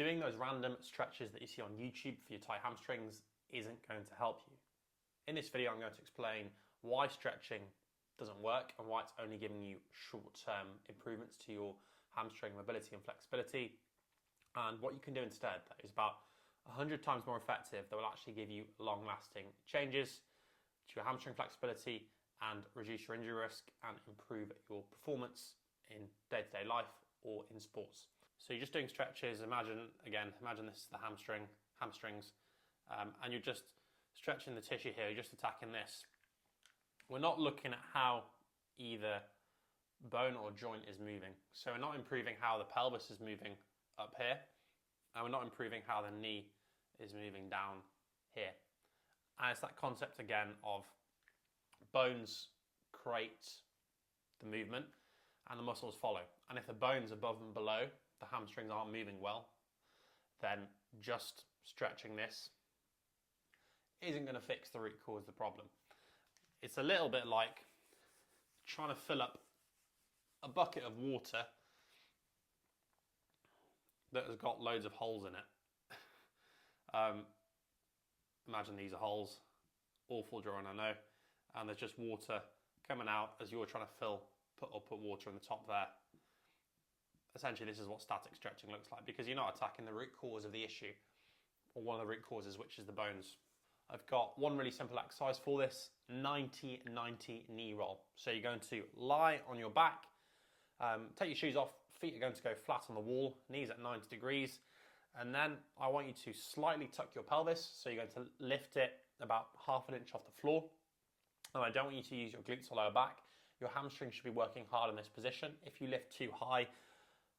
Doing those random stretches that you see on YouTube for your tight hamstrings isn't going to help you. In this video, I'm going to explain why stretching doesn't work and why it's only giving you short-term improvements to your hamstring mobility and flexibility, and what you can do instead that is about 100 times more effective, that will actually give you long-lasting changes to your hamstring flexibility and reduce your injury risk and improve your performance in day-to-day life or in sports. So you're just doing stretches. Imagine this is the hamstrings, and you're just stretching the tissue here. You're just attacking this. We're not looking at how either bone or joint is moving. So we're not improving how the pelvis is moving up here, and we're not improving how the knee is moving down here. And it's that concept again of bones create the movement and the muscles follow. And if the bones above and below the hamstrings aren't moving well, then just stretching this isn't going to fix the root cause of the problem. It's a little bit like trying to fill up a bucket of water that has got loads of holes in it. Imagine these are holes, awful drawing I know, and there's just water coming out as you're trying to put water in the top there. Essentially, this is what static stretching looks like, because you're not attacking the root cause of the issue, or one of the root causes, which is the bones. I've got one really simple exercise for this, 90-90 knee roll. So you're going to lie on your back, take your shoes off, feet are going to go flat on the wall, knees at 90 degrees, and then I want you to slightly tuck your pelvis, so you're going to lift it about half an inch off the floor. And I don't want you to use your glutes or lower back. Your hamstring should be working hard in this position. If you lift too high,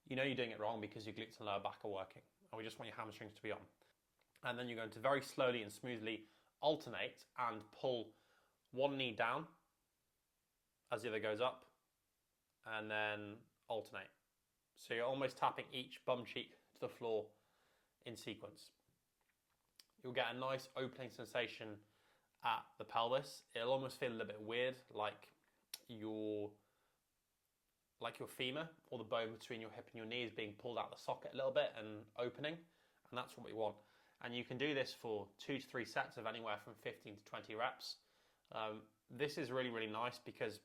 you know you're doing it wrong because your glutes and lower back are working. And we just want your hamstrings to be on. And then you're going to very slowly and smoothly alternate and pull one knee down as the other goes up, and then alternate. So you're almost tapping each bum cheek to the floor in sequence. You'll get a nice opening sensation at the pelvis. It'll almost feel a little bit weird, like your femur, or the bone between your hip and your knee, is being pulled out the socket a little bit and opening, and that's what we want. And you can do this for 2 to 3 sets of anywhere from 15 to 20 reps. This is really, really nice because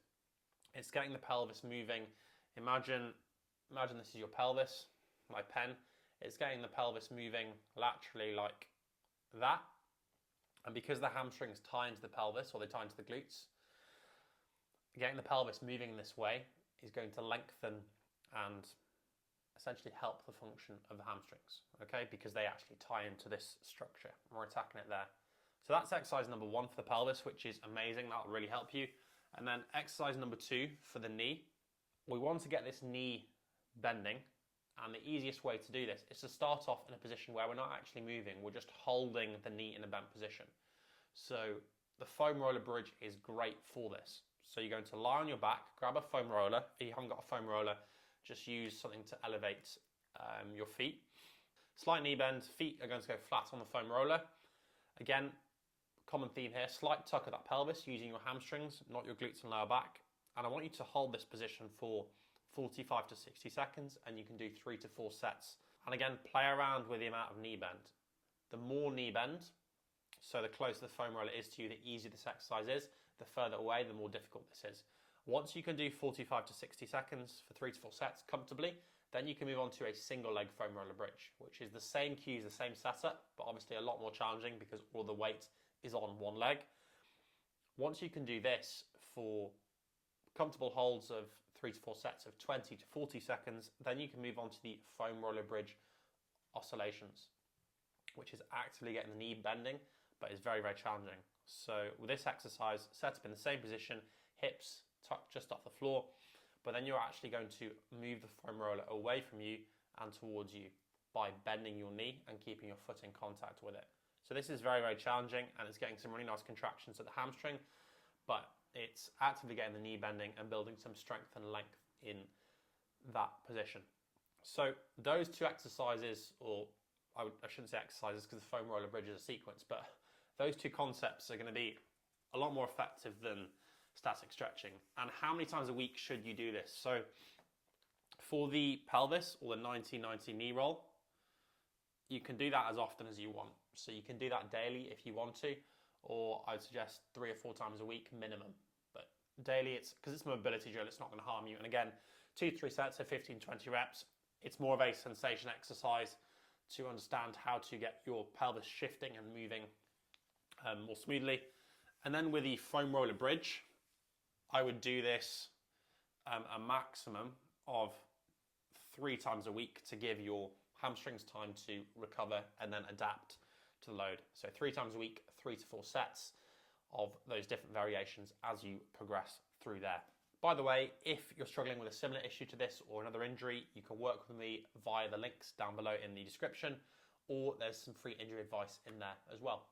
it's getting the pelvis moving. Imagine this is your pelvis, my pen. It's getting the pelvis moving laterally like that. And because the hamstrings tie into the pelvis, or they tie into the glutes, getting the pelvis moving this way is going to lengthen and essentially help the function of the hamstrings, okay? Because they actually tie into this structure, and we're attacking it there. So that's exercise number 1 for the pelvis, which is amazing. That'll really help you. And then exercise number 2 for the knee. We want to get this knee bending, and the easiest way to do this is to start off in a position where we're not actually moving. We're just holding the knee in a bent position. So the foam roller bridge is great for this. So you're going to lie on your back, grab a foam roller. If you haven't got a foam roller, just use something to elevate your feet. Slight knee bend, feet are going to go flat on the foam roller. Again, common theme here, slight tuck of that pelvis using your hamstrings, not your glutes and lower back. And I want you to hold this position for 45 to 60 seconds, and you can do 3 to 4 sets. And again, play around with the amount of knee bend. The more knee bend, so the closer the foam roller is to you, the easier this exercise is. The further away, the more difficult this is. Once you can do 45 to 60 seconds for 3 to 4 sets comfortably, then you can move on to a single leg foam roller bridge, which is the same cues, the same setup, but obviously a lot more challenging because all the weight is on one leg. Once you can do this for comfortable holds of 3 to 4 sets of 20 to 40 seconds, then you can move on to the foam roller bridge oscillations, which is actively getting the knee bending, but is very, very challenging. So with this exercise, set up in the same position, hips tucked just off the floor, but then you're actually going to move the foam roller away from you and towards you by bending your knee and keeping your foot in contact with it. So this is very, very challenging, and it's getting some really nice contractions at the hamstring, but it's actively getting the knee bending and building some strength and length in that position. So those 2 exercises, or I shouldn't say exercises because the foam roller bridge is a sequence, but those 2 concepts are going to be a lot more effective than static stretching. And how many times a week should you do this? So for the pelvis, or the 90-90 knee roll, You can do that as often as you want. So you can do that daily if you want to, or I'd suggest 3 or 4 times a week minimum. But daily, it's because it's a mobility drill, it's not going to harm you. And again, 2 to 3 sets of 15 to 20 reps. It's more of a sensation exercise to understand how to get your pelvis shifting and moving more smoothly. And then with the foam roller bridge, I would do this a maximum of 3 times a week to give your hamstrings time to recover and then adapt to the load. So 3 times a week, 3 to 4 sets of those different variations as you progress through there. By the way, if you're struggling with a similar issue to this or another injury, you can work with me via the links down below in the description, or there's some free injury advice in there as well.